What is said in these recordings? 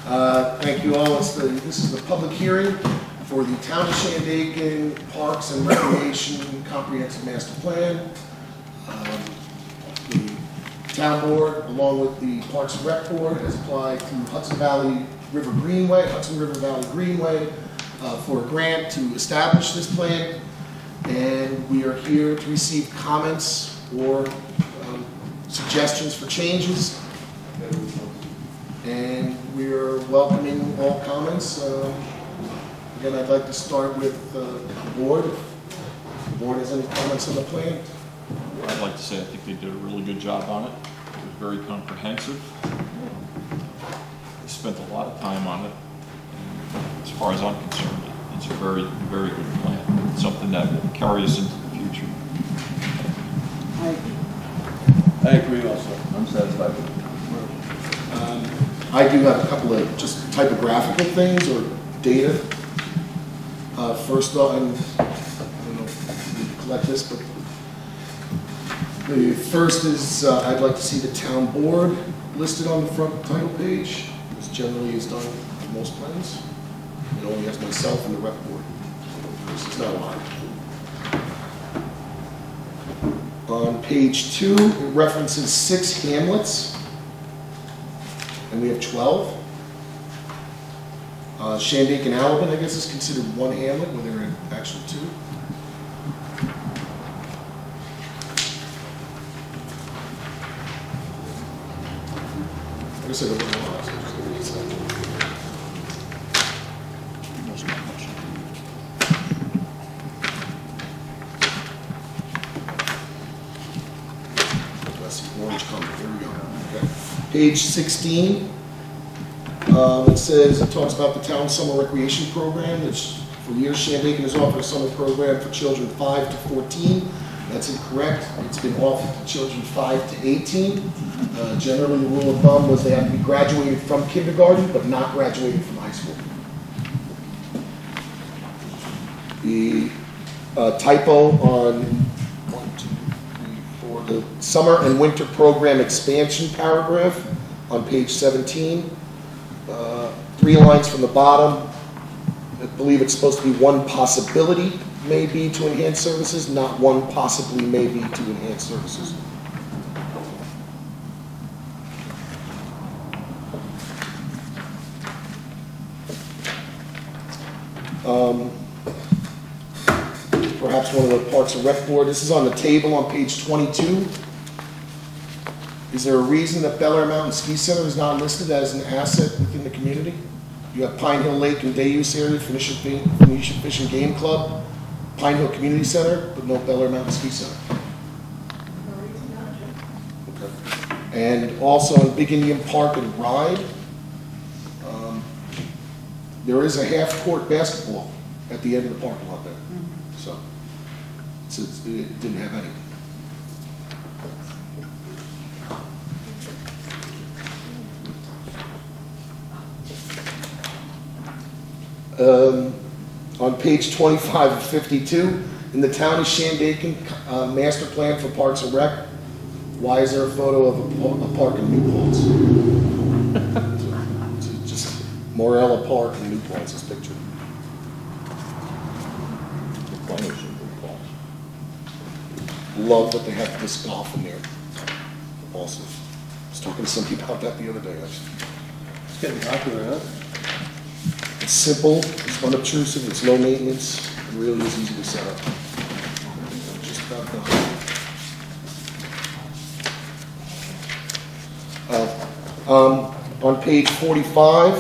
Thank you all. This is the public hearing for the Town of Shandaken Parks and Recreation Comprehensive Master Plan. The Town Board, along with the Parks and Rec Board, has applied to Hudson River Valley Greenway for a grant to establish this plan. And we are here to receive comments or suggestions for changes. And we're welcoming all comments. Again, I'd like to start with the board. If the board has any comments on the plan? I'd like to say I think they did a really good job on it. It was very comprehensive. They spent a lot of time on it. And as far as I'm concerned, it's a very, very good plan. It's something that will carry us into the future. I agree also. I'm satisfied with it. I do have a couple of just typographical things or data. First off, and I don't know if we need to collect this, but the first is I'd like to see the town board listed on the front title page, which generally is done on most plans. It only has myself and the rep board. This is not a lot. On page 2, it references 6 hamlets, and we have 12. Shandaken, Alabin, I guess, is considered one hamlet, where there are actually 2. I guess I don't know. Orange color. Here we go. Okay. Page 16. It talks about the town summer recreation program. Which for years Shandaken has offered a summer program for children 5 to 14. That's incorrect. It's been offered to children 5 to 18. Generally, the rule of thumb was they have to be graduated from kindergarten, but not graduated from high school. The typo on the summer and winter program expansion paragraph on page 17. 3 lines from the bottom. I believe it's supposed to be one possibility may be to enhance services, not one possibly may be to enhance services. Perhaps one of the Parks and Rec Board. This is on the table on page 22. Is there a reason that Bel Air Mountain Ski Center is not listed as an asset within the community? You have Pine Hill Lake and Day Use Area, Phoenician Fish and Game Club, Pine Hill Community Center, but no Bel Air Mountain Ski Center. Okay. And also in Big Indian Park and Ride, there is a half-court basketball at the end of the parking lot there. So it didn't have any. On page 25 of 52, in the town of Shandaken master plan for Parks and Rec, why is there a photo of a park in New Paltz? Just Morella Park in New Paltz is pictured. Love that they have disc golf in there. Also, I was talking to somebody about that the other day. It's getting popular, huh? It's simple, it's unobtrusive, it's low maintenance, it really is easy to set up. Just about done. On page 45,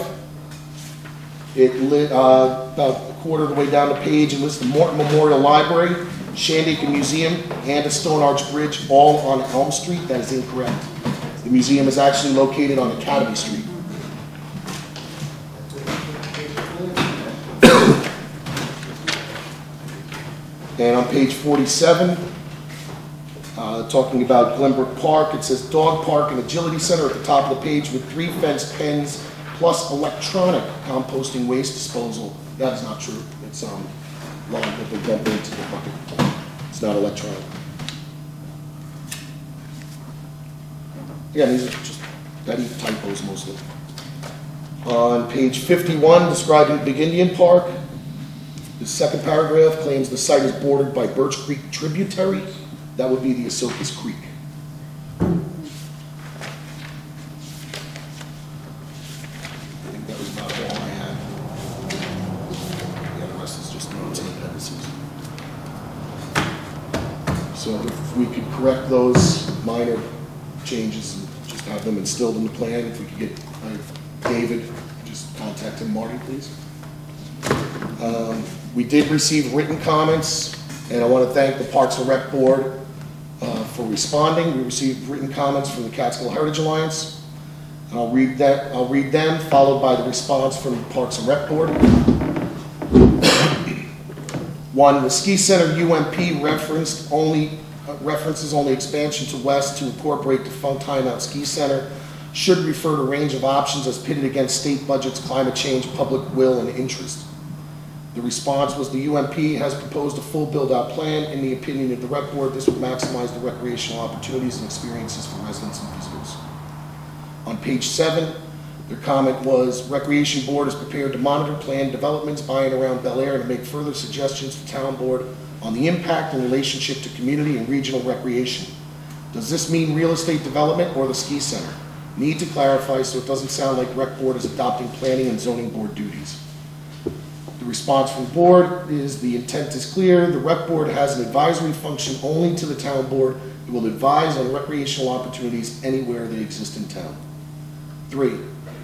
about a quarter of the way down the page, it lists the Morton Memorial Library, Shandaken Museum, and a Stone Arch Bridge, all on Elm Street. That is incorrect. The museum is actually located on Academy Street. And on page 47, talking about Glenbrook Park, it says Dog Park and Agility Center at the top of the page with 3 fenced pens plus electronic composting waste disposal. That is not true. It's log that they dump into the bucket. It's not electronic. Again, these are just petty typos mostly. On page 51, describing Big Indian Park, the second paragraph claims the site is bordered by Birch Creek tributary. That would be the Esopus Creek. I think that was about all I had. Yeah, the rest is just notes and appendices. So if we could correct those minor changes and just have them instilled in the plan, if we could get David, just contact him, Marty, please. We did receive written comments, and I want to thank the Parks and Rec Board for responding. We received written comments from the Catskill Heritage Alliance. And I'll read them, followed by the response from the Parks and Rec Board. 1, the ski center UMP references only expansion to west to incorporate defunct Timeout Ski Center. Should refer to range of options as pitted against state budgets, climate change, public will, and interest. The response was the UMP has proposed a full build-out plan. In the opinion of the Rec Board, this would maximize the recreational opportunities and experiences for residents and visitors. On page 7, their comment was, Recreation Board is prepared to monitor planned developments by and around Bel Air and to make further suggestions to Town Board on the impact and relationship to community and regional recreation. Does this mean real estate development or the ski center? Need to clarify so it doesn't sound like Rec Board is adopting planning and zoning board duties. The response from the board is the intent is clear. The Rec Board has an advisory function only to the Town Board. It will advise on recreational opportunities anywhere they exist in town. 3,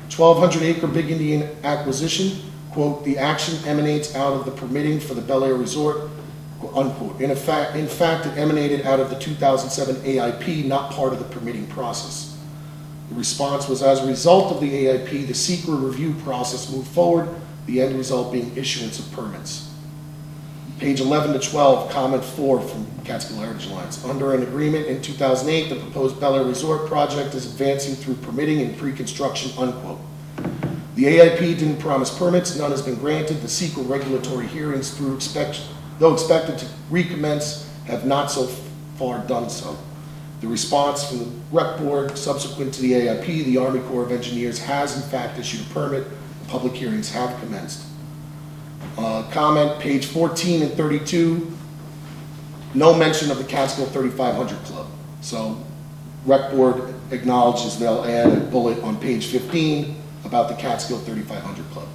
1,200-acre Big Indian acquisition. Quote, the action emanates out of the permitting for the Bel Air Resort, unquote. In fact, it emanated out of the 2007 AIP, not part of the permitting process. The response was, as a result of the AIP, the secret review process moved forward, the end result being issuance of permits. Page 11 to 12, comment 4 from Catskill Heritage Alliance. Under an agreement in 2008, the proposed Bel Air Resort project is advancing through permitting and pre-construction, unquote. The AIP didn't promise permits, none has been granted. The secret regulatory hearings, though expected to recommence, have not so far done so. The response from the Rec Board subsequent to the AIP, the Army Corps of Engineers has in fact issued a permit. Public hearings have commenced. Comment page 14 and 32, no mention of the Catskill 3500 Club. So Rec Board acknowledges they'll add a bullet on page 15 about the Catskill 3500 Club.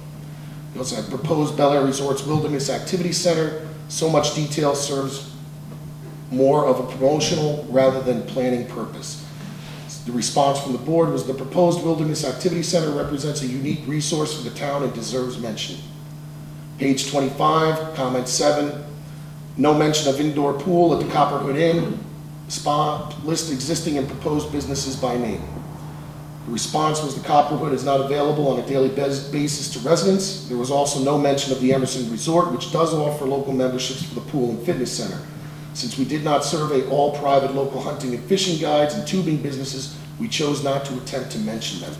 We also have proposed Bel Air Resorts Wilderness Activity Center. So much detail serves more of a promotional rather than planning purpose. The response from the board was the proposed Wilderness Activity Center represents a unique resource for the town and deserves mention. Page 25, comment 7, no mention of indoor pool at the Copperhood Inn. Spa, list existing and proposed businesses by name. The response was the Copperhood is not available on a daily basis to residents. There was also no mention of the Emerson Resort, which does offer local memberships for the pool and fitness center. Since we did not survey all private local hunting and fishing guides and tubing businesses, we chose not to attempt to mention them.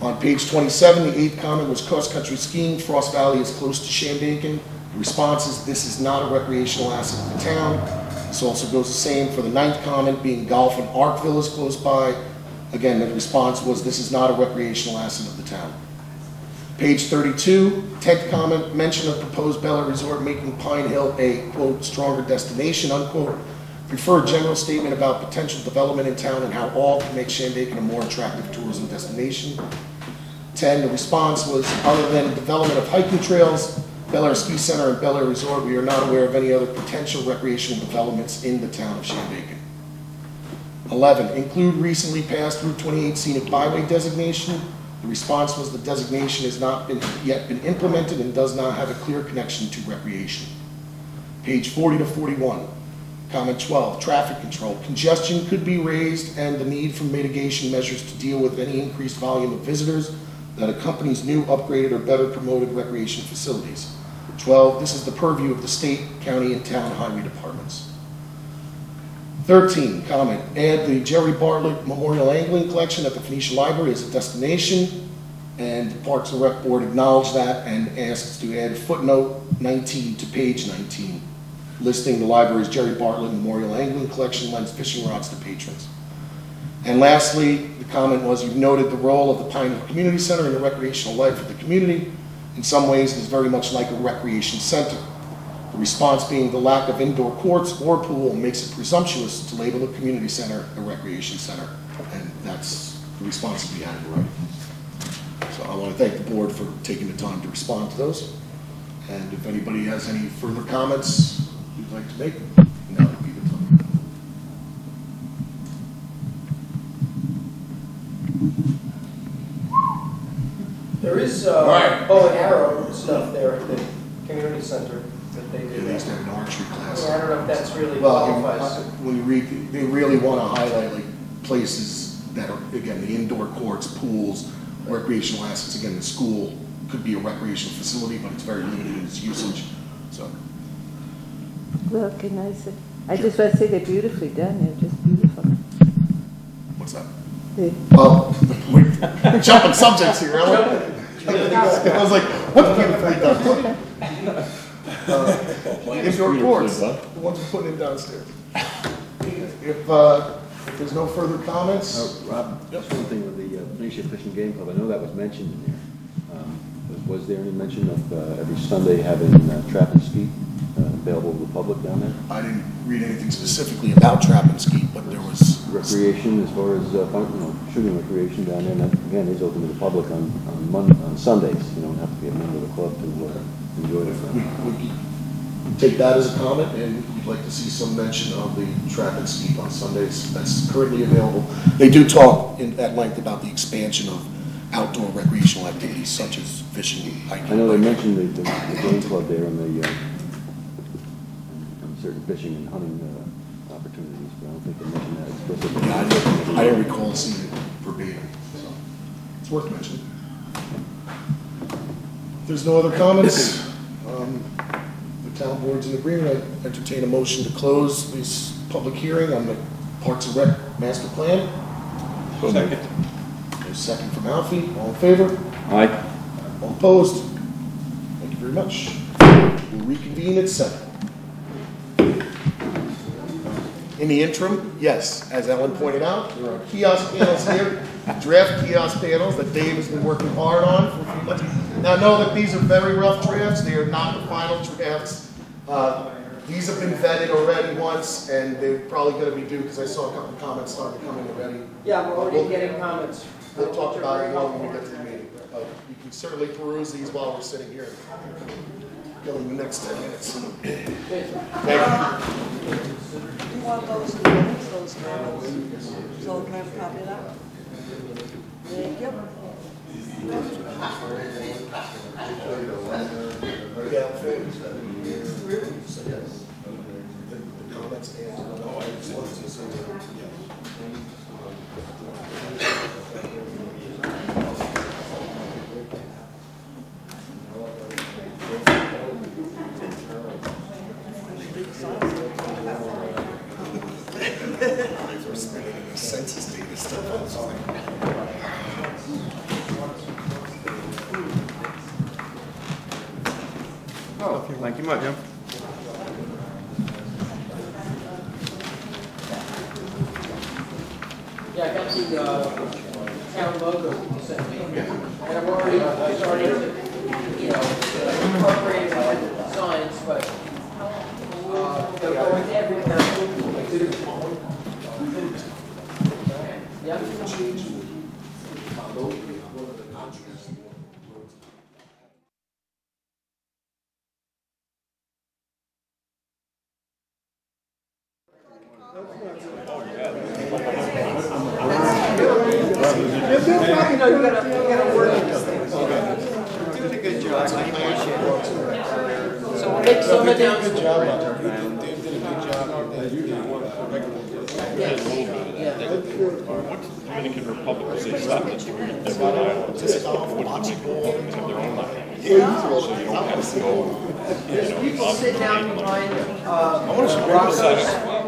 On page 27, the 8th comment was cross-country skiing. Frost Valley is close to Shandaken. The response is this is not a recreational asset of the town. This also goes the same for the 9th comment, being golf and Arkville is close by. Again, the response was this is not a recreational asset of the town. Page 32, 10th comment, mention of proposed Bel Air Resort making Pine Hill a, quote, stronger destination, unquote. Preferred general statement about potential development in town and how all can make Shandaken a more attractive tourism destination. 10, the response was, other than development of hiking trails, Bel Air Ski Center and Bel Air Resort, we are not aware of any other potential recreational developments in the town of Shandaken. 11, include recently passed Route 28 scenic byway designation. The response was the designation has not yet been implemented and does not have a clear connection to recreation. Page 40 to 41, comment 12, traffic control. Congestion could be raised and the need for mitigation measures to deal with any increased volume of visitors that accompanies new, upgraded, or better promoted recreation facilities. 12, this is the purview of the state, county, and town highway departments. 13, comment, add the Jerry Bartlett Memorial Angling Collection at the Phoenicia Library as a destination, and the Parks and Rec Board acknowledged that and asked to add footnote 19 to page 19, listing the library's Jerry Bartlett Memorial Angling Collection lends fishing rods to patrons. And lastly, the comment was, you've noted the role of the Pine Hill Community Center in the recreational life of the community. In some ways, it is very much like a recreation center. The response being the lack of indoor courts or pool makes it presumptuous to label the community center a recreation center. And that's the response we had already. So I want to thank the board for taking the time to respond to those. And if anybody has any further comments you'd like to make, now would be the time. There is bow and arrow stuff there at the community center that they Yeah, do. they used to have an archery class. I don't know if that's really Well, qualifies. when you read, they really want to highlight like places that are, again, the indoor courts, pools, recreational assets. Again, the school could be a recreational facility, but it's very limited in its usage, so. Look, and I just want to say they're beautifully done. They're just beautiful. What's that? They- Well, we're jumping subjects here, Ellen. I was like, what beautifully done? Indoor courts, the ones we're putting in downstairs. If there's no further comments, Rob, just one thing with the Benicia Fishing Game Club, I know that was mentioned in there. Was there any mention of every Sunday having trap and skeet available to the public down there? I didn't read anything specifically about trap and skeet, but there was Recreation as far as shooting recreation down there, and that, again, is open to the public on Sundays. You don't have to be a member of the club to enjoy it. we could take that as a comment, and we'd like to see some mention of the trap and skeet on Sundays. That's currently available. They do talk at length about the expansion of outdoor recreational activities such as fishing, hiking. I know they mentioned the game club there and the and certain fishing and hunting opportunities, but I don't think they mentioned that explicitly. Yeah, I didn't recall seeing it verbatim, so it's worth mentioning. If there's no other comments, the town board's in agreement. I entertain a motion to close this public hearing on the Parks and Rec master plan. Second. There's a second from Alfie. All in favor? Aye. All opposed? Thank you very much. We'll reconvene at 7. In the interim, yes, as Ellen pointed out, there are kiosk panels here, draft kiosk panels that Dave has been working hard on for a few months. Now, know that these are very rough drafts. They are not the final drafts. These have been vetted already once, and they're probably going to be due, because I saw a couple of comments starting to come in already. Yeah, we're already getting comments. We'll talk about it more when we get to the meeting. You can certainly peruse these while we're sitting here. Go in the next 10 minutes. Thank you. Do you want those in the minutes, those manuals? So can I have a copy of that? Thank you. Yeah, the comments and, no, I just wanted to say that, yeah. Census data stuff. I was like, Oh, thank you much, Jim. Yeah, I got the town logo that you sent me. And I've already started to, incorporate it with the signs, but they're going to every town. Yeah. No, you gotta work on this thing. Doing a good job. I appreciate it. So we'll make some announcements. Dave did a good job. What's the Dominican Republic, say stop the street, they've got islands, what people have their own islands. So you don't have to go, People sit down behind, rocks.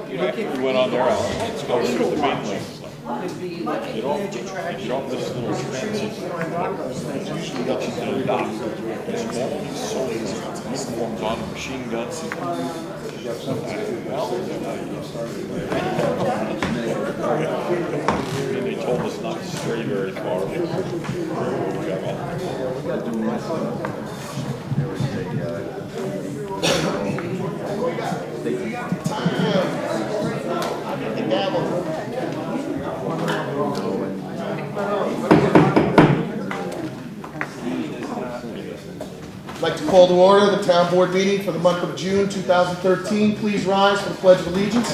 We went on their island, let's go through the mainland. could be like a huge attraction. You don't miss little transit. It's usually up to the dock. It's always so easy. Uniforms on, machine guns. And they told us not to stray very far. We got I'd like to call to order the town board meeting for the month of June 2013. Please rise for the Pledge of Allegiance.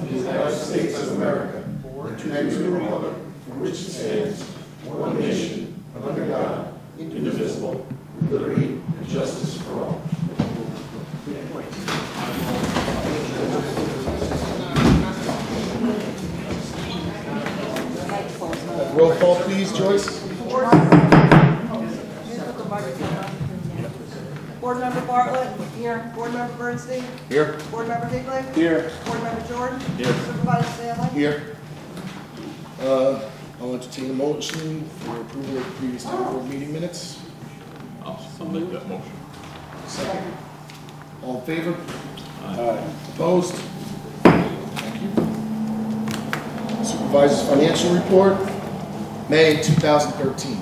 United States of America, and to the republic for which it stands, one nation, under God, indivisible, with liberty and justice for all. Roll call, please, Joyce. Board Member Bartlett? Here. Board Member Bernstein? Here. Board Member Higley? Here. Board Member Jordan? Here. Supervisor Stanley? Here. I'll entertain a motion for approval of the previous town board meeting minutes. I'll make that motion. Second. All in favor? Aye. Opposed? Thank you. Supervisor's financial report, May 2013.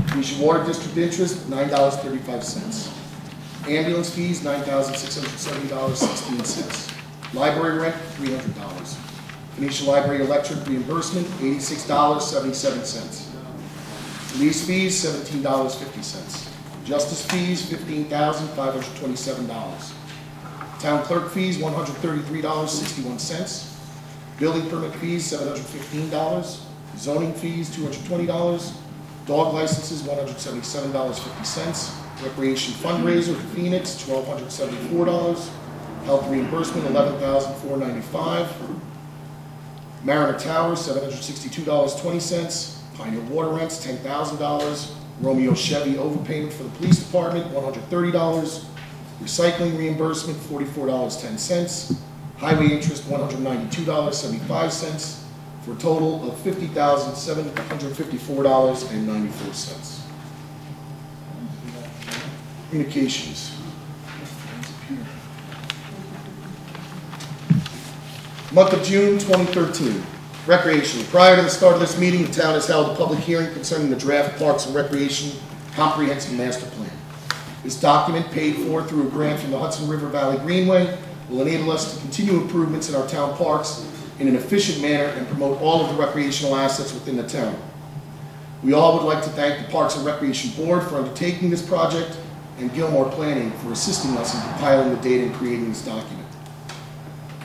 Commission water district interest, $9.35. Ambulance fees, $9,670.16. Library rent, $300. Phoenicia Library electric reimbursement, $86.77. Police fees, $17.50. Justice fees, $15,527. Town clerk fees, $133.61. Building permit fees, $715. Zoning fees, $220. Dog licenses, $177.50. Recreation fundraiser for Phoenix, $1,274. Health reimbursement, $11,495. Mariner Towers, $762.20. Pioneer Water Rents, $10,000. Romeo Chevy overpayment for the police department, $130. Recycling reimbursement, $44.10. Highway interest, $192.75. For a total of $50,754.94. Communications. Month of June 2013. Recreation. Prior to the start of this meeting, the town has held a public hearing concerning the draft Parks and Recreation Comprehensive Master Plan. This document, paid for through a grant from the Hudson River Valley Greenway, will enable us to continue improvements in our town parks in an efficient manner and promote all of the recreational assets within the town. We all would like to thank the Parks and Recreation Board for undertaking this project and Gilmore Planning for assisting us in compiling the data and creating this document.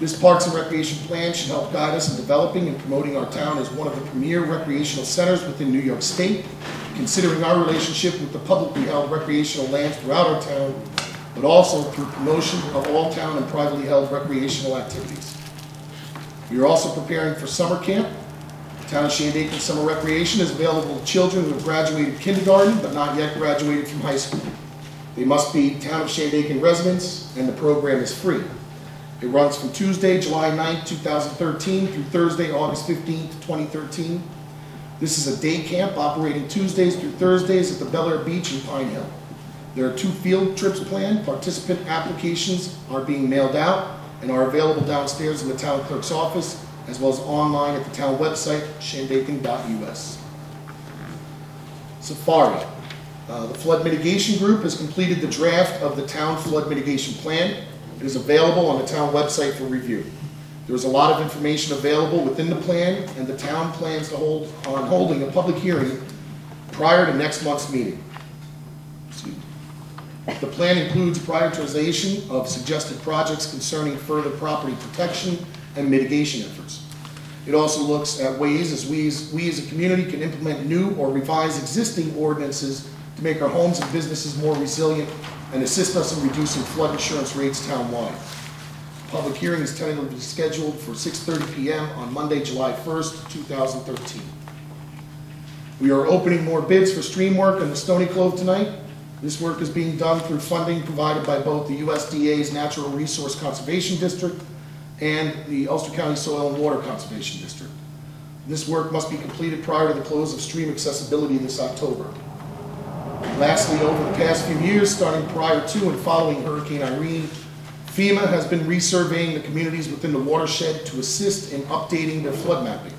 This Parks and Recreation Plan should help guide us in developing and promoting our town as one of the premier recreational centers within New York State, considering our relationship with the publicly held recreational lands throughout our town, but also through promotion of all town and privately held recreational activities. We are also preparing for summer camp. The town of Shandaken Summer Recreation is available to children who have graduated kindergarten but not yet graduated from high school. They must be town of Shandaken residents, and the program is free. It runs from Tuesday, July 9th, 2013 through Thursday, August 15th, 2013. This is a day camp operating Tuesdays through Thursdays at the Bel Air Beach in Pine Hill. There are 2 field trips planned. Participant applications are being mailed out and are available downstairs in the town clerk's office, as well as online at the town website, shandaken.us. Safari. The Flood Mitigation Group has completed the draft of the town flood mitigation plan. It is available on the town website for review. There is a lot of information available within the plan, and the town plans to holding a public hearing prior to next month's meeting. The plan includes prioritization of suggested projects concerning further property protection and mitigation efforts. It also looks at ways as we as a community can implement new or revise existing ordinances to make our homes and businesses more resilient and assist us in reducing flood insurance rates townwide. The public hearing is tentatively scheduled for 6:30 p.m. on Monday, July 1st, 2013. We are opening more bids for stream work in the Stony Clove tonight. This work is being done through funding provided by both the USDA's Natural Resource Conservation District and the Ulster County Soil and Water Conservation District. This work must be completed prior to the close of stream accessibility this October. Lastly, over the past few years, starting prior to and following Hurricane Irene, FEMA has been resurveying the communities within the watershed to assist in updating their flood mapping.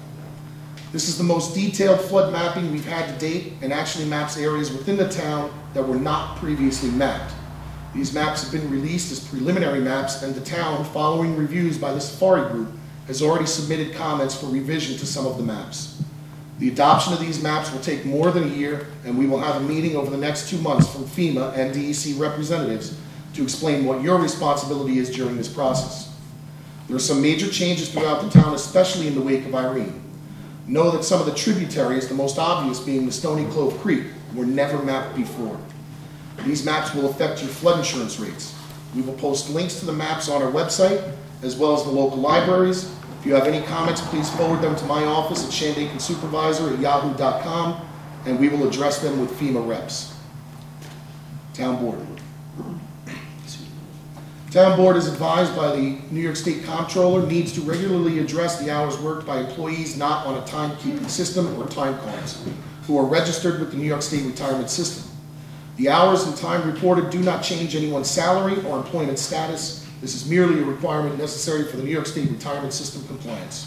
This is the most detailed flood mapping we've had to date and actually maps areas within the town that were not previously mapped. These maps have been released as preliminary maps, and the town, following reviews by the Safari Group, has already submitted comments for revision to some of the maps. The adoption of these maps will take more than a year, and we will have a meeting over the next 2 months from FEMA and DEC representatives to explain what your responsibility is during this process. There are some major changes throughout the town, especially in the wake of Irene. Know that some of the tributaries, the most obvious being the Stony Clove Creek, were never mapped before. These maps will affect your flood insurance rates. We will post links to the maps on our website, as well as the local libraries. If you have any comments, please forward them to my office at shandakensupervisor@yahoo.com, and we will address them with FEMA reps. Town Board. Town Board is advised by the New York State Comptroller needs to regularly address the hours worked by employees not on a timekeeping system or time cards, who are registered with the New York State Retirement System. The hours and time reported do not change anyone's salary or employment status. This is merely a requirement necessary for the New York State Retirement System compliance.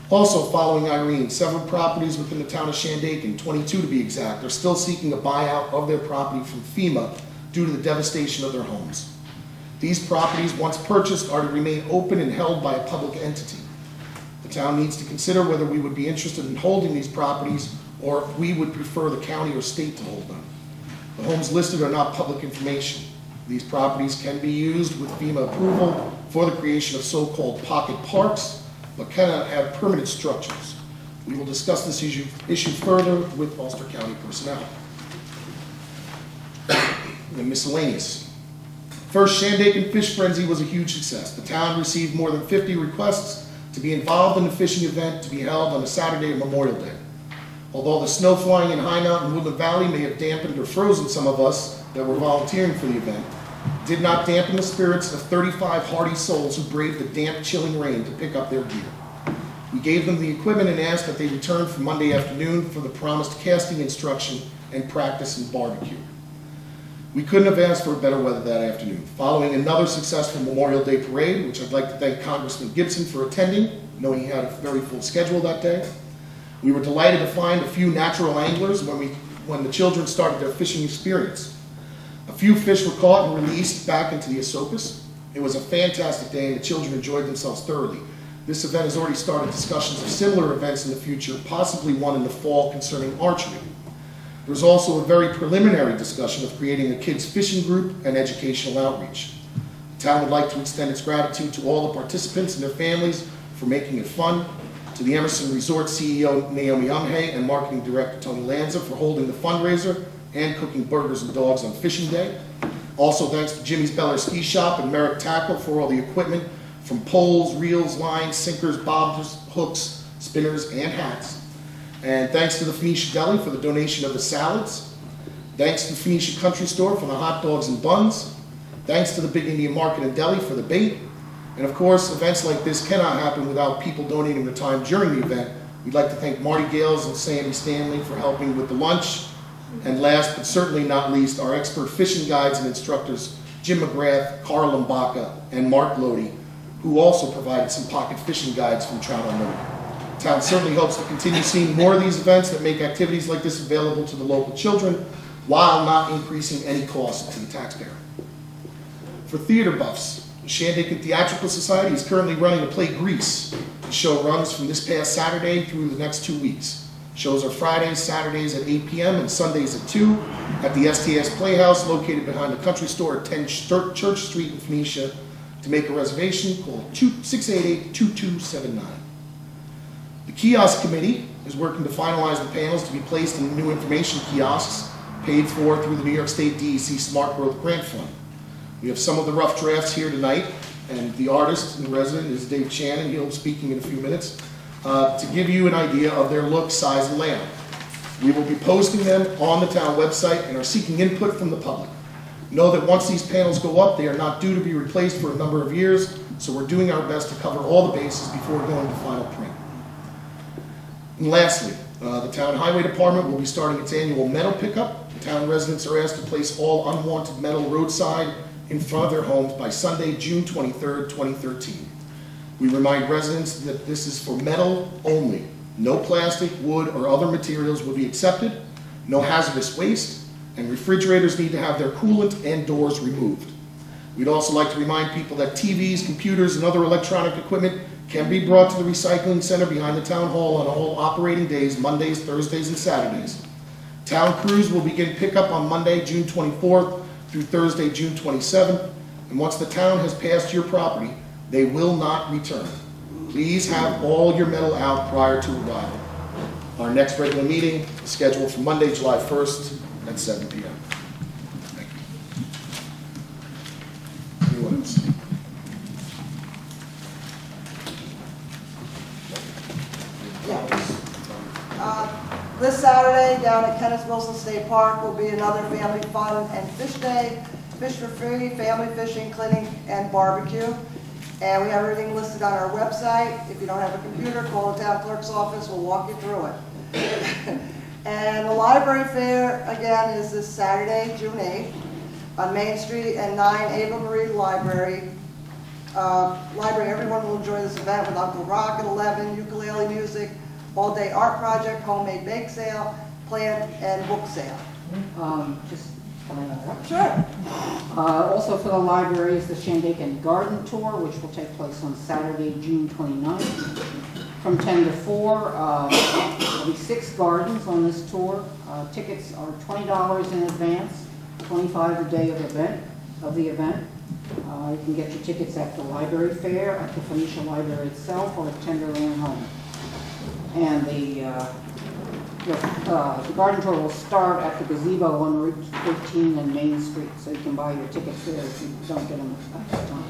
Also, following Irene, several properties within the town of Shandaken, 22 to be exact, are still seeking a buyout of their property from FEMA due to the devastation of their homes. These properties, once purchased, are to remain open and held by a public entity. The town needs to consider whether we would be interested in holding these properties or if we would prefer the county or state to hold them. The homes listed are not public information. These properties can be used with FEMA approval for the creation of so-called pocket parks, but cannot have permanent structures. We will discuss this issue further with Ulster County personnel. The miscellaneous. First, Shandaken Fish Frenzy was a huge success. The town received more than 50 requests to be involved in the fishing event to be held on a Saturday of Memorial Day. Although the snow flying in High Mountain Woodland Valley may have dampened or frozen some of us that were volunteering for the event, it did not dampen the spirits of 35 hardy souls who braved the damp, chilling rain to pick up their gear. We gave them the equipment and asked that they return for Monday afternoon for the promised casting instruction and practice and barbecue. We couldn't have asked for better weather that afternoon. Following another successful Memorial Day parade, which I'd like to thank Congressman Gibson for attending, knowing he had a very full schedule that day, we were delighted to find a few natural anglers when the children started their fishing experience. A few fish were caught and released back into the Esopus. It was a fantastic day and the children enjoyed themselves thoroughly. This event has already started discussions of similar events in the future, possibly one in the fall concerning archery. There's also a very preliminary discussion of creating a kids fishing group and educational outreach. The town would like to extend its gratitude to all the participants and their families for making it fun, to the Emerson Resort CEO Naomi Umhay and Marketing Director Tony Lanza for holding the fundraiser and cooking burgers and dogs on Fishing Day. Also thanks to Jimmy's Beller Ski Shop and Merrick Tackle for all the equipment from poles, reels, lines, sinkers, bobbers, hooks, spinners, and hats. And thanks to the Phoenicia Deli for the donation of the salads. Thanks to the Phoenicia Country Store for the hot dogs and buns. Thanks to the Big Indian Market and Deli for the bait. And of course, events like this cannot happen without people donating their time during the event. We'd like to thank Marty Gales and Sandy Stanley for helping with the lunch. And last but certainly not least, our expert fishing guides and instructors, Jim McGrath, Carl Limbaca, and Mark Lodi, who also provided some pocket fishing guides from Trout Unlimited. The town certainly hopes to continue seeing more of these events that make activities like this available to the local children while not increasing any cost to the taxpayer. For theater buffs, the Shandaken Theatrical Society is currently running a play Grease. The show runs from this past Saturday through the next 2 weeks. Shows are Fridays, Saturdays at 8 p.m. and Sundays at 2 at the STS Playhouse located behind the country store at 10 Church Street in Phoenicia. To make a reservation, call 688-2279. The Kiosk Committee is working to finalize the panels to be placed in the new information kiosks paid for through the New York State DEC Smart Growth Grant Fund. We have some of the rough drafts here tonight, and the artist in resident is Dave Channon. He'll be speaking in a few minutes to give you an idea of their look, size, and layout. We will be posting them on the town website and are seeking input from the public. Know that once these panels go up, they are not due to be replaced for a number of years, so we're doing our best to cover all the bases before going to final print. And lastly, the Town Highway Department will be starting its annual metal pickup. Town residents are asked to place all unwanted metal roadside in front of their homes by Sunday, June 23rd, 2013. We remind residents that this is for metal only. No plastic, wood, or other materials will be accepted, no hazardous waste, and refrigerators need to have their coolant and doors removed. We'd also like to remind people that TVs, computers, and other electronic equipment can be brought to the recycling center behind the town hall on all operating days, Mondays, Thursdays, and Saturdays. Town crews will begin pickup on Monday, June 24th through Thursday, June 27th, and once the town has passed your property, they will not return. Please have all your metal out prior to arrival. Our next regular meeting is scheduled for Monday, July 1st at 7 p.m. Thank you. Anyone else? This Saturday down at Kenneth Wilson State Park will be another family fun and fish day. Fish for free, family fishing, clinic, and barbecue. And we have everything listed on our website. If you don't have a computer, call the town clerk's office. We'll walk you through it. And the library fair, again, is this Saturday, June 8th, on Main Street and 9 Ava Marie Library. Everyone will enjoy this event with Uncle Rock at 11, ukulele music, all-day art project, homemade bake sale, plant and book sale. Sure. Also for the library is the Shandaken Garden Tour, which will take place on Saturday, June 29th. From 10 to 4, there'll be 6 gardens on this tour. Tickets are $20 in advance, $25 the day of the event. You can get your tickets at the library fair, at the Phoenicia Library itself, or at Tenderland Home. And the garden tour will start at the gazebo on Route 15 and Main Street, so you can buy your tickets there if you don't get them at that time.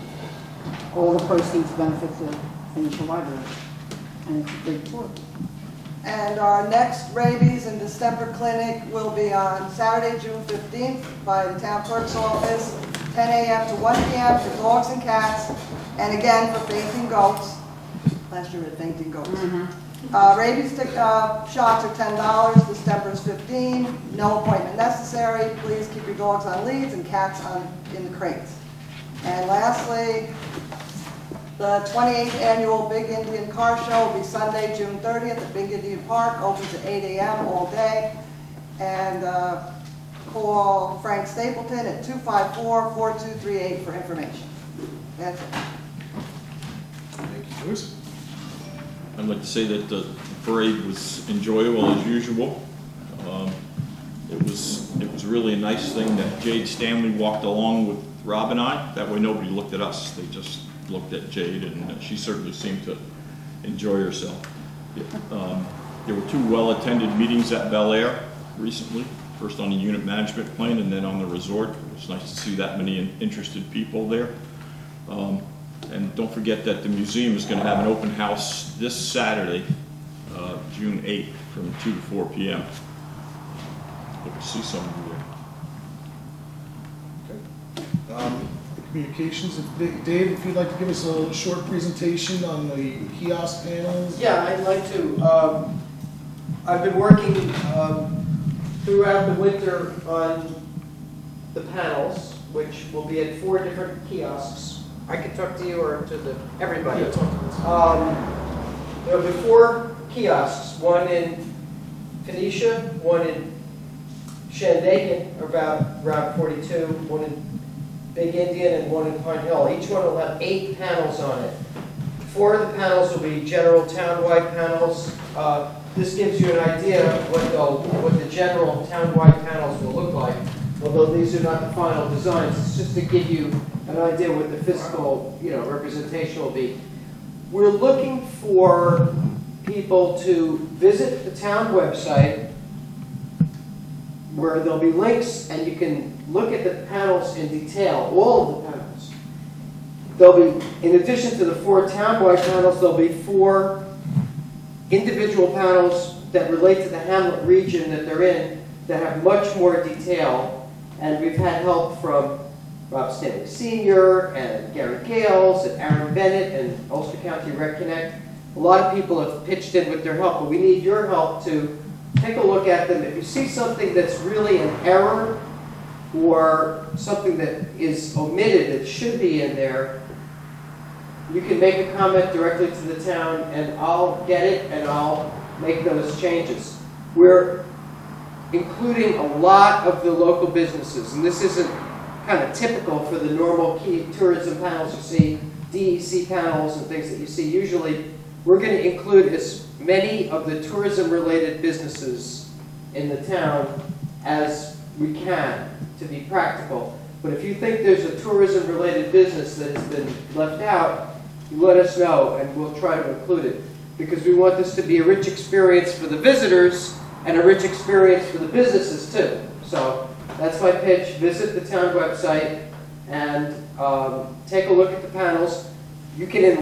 All the proceeds benefit the Phoenicia Library, and it's a big tour. And our next rabies and distemper clinic will be on Saturday, June 15th by the town clerk's office, 10 a.m. to 1 p.m. for dogs and cats, and again for fainting goats. Last year we had fainting goats. Rabies shots are $10, distemper is $15, no appointment necessary. Please keep your dogs on leads and cats in the crates. And lastly, the 28th annual Big Indian Car Show will be Sunday, June 30th at Big Indian Park, opens at 8 a.m. all day. And call Frank Stapleton at 254-4238 for information. That's it. Thank you, Bruce. I'd like to say that the parade was enjoyable as usual. It was really a nice thing that Jade Stanley walked along with Rob and I. That way nobody looked at us. They just looked at Jade, and she certainly seemed to enjoy herself. There were 2 well-attended meetings at Bel Air recently, first on the unit management plan and then on the resort. It was nice to see that many interested people there. And don't forget that the museum is going to have an open house this Saturday, June 8th, from 2 to 4 p.m. Hope to see some of you there. Okay. Communications, Dave, if you'd like to give us a short presentation on the kiosk panels. Yeah, I'd like to. I've been working throughout the winter on the panels, which will be at 4 different kiosks. I can talk to you or to everybody. Yeah, talk to us. There will be 4 kiosks, one in Phoenicia, one in Shandaken, about Route 42, one in Big Indian, and one in Pine Hill. Each one will have 8 panels on it. 4 of the panels will be general townwide panels. This gives you an idea of what the general townwide panels will look like, although these are not the final designs. It's just to give you an idea what the physical, representation will be. We're looking for people to visit the town website, where there'll be links and you can look at the panels in detail, all of the panels. There'll be, in addition to the 4 townwide panels, there'll be 4 individual panels that relate to the hamlet region that they're in that have much more detail. And we've had help from Rob Stanley Sr. and Gary Gales and Aaron Bennett and Ulster County Rec Connect a lot of people have pitched in with their help, but we need your help to take a look at them. If you see something that's really an error or something that is omitted that should be in there, you can make a comment directly to the town and I'll get it and I'll make those changes. We're including a lot of the local businesses, and this isn't kind of typical for the normal key tourism panels you see, DEC panels and things that you see. Usually we're going to include as many of the tourism-related businesses in the town as we can to be practical. But if you think there's a tourism-related business that has been left out, you let us know and we'll try to include it. Because we want this to be a rich experience for the visitors and a rich experience for the businesses too. So that's my pitch. Visit the town website and take a look at the panels. You can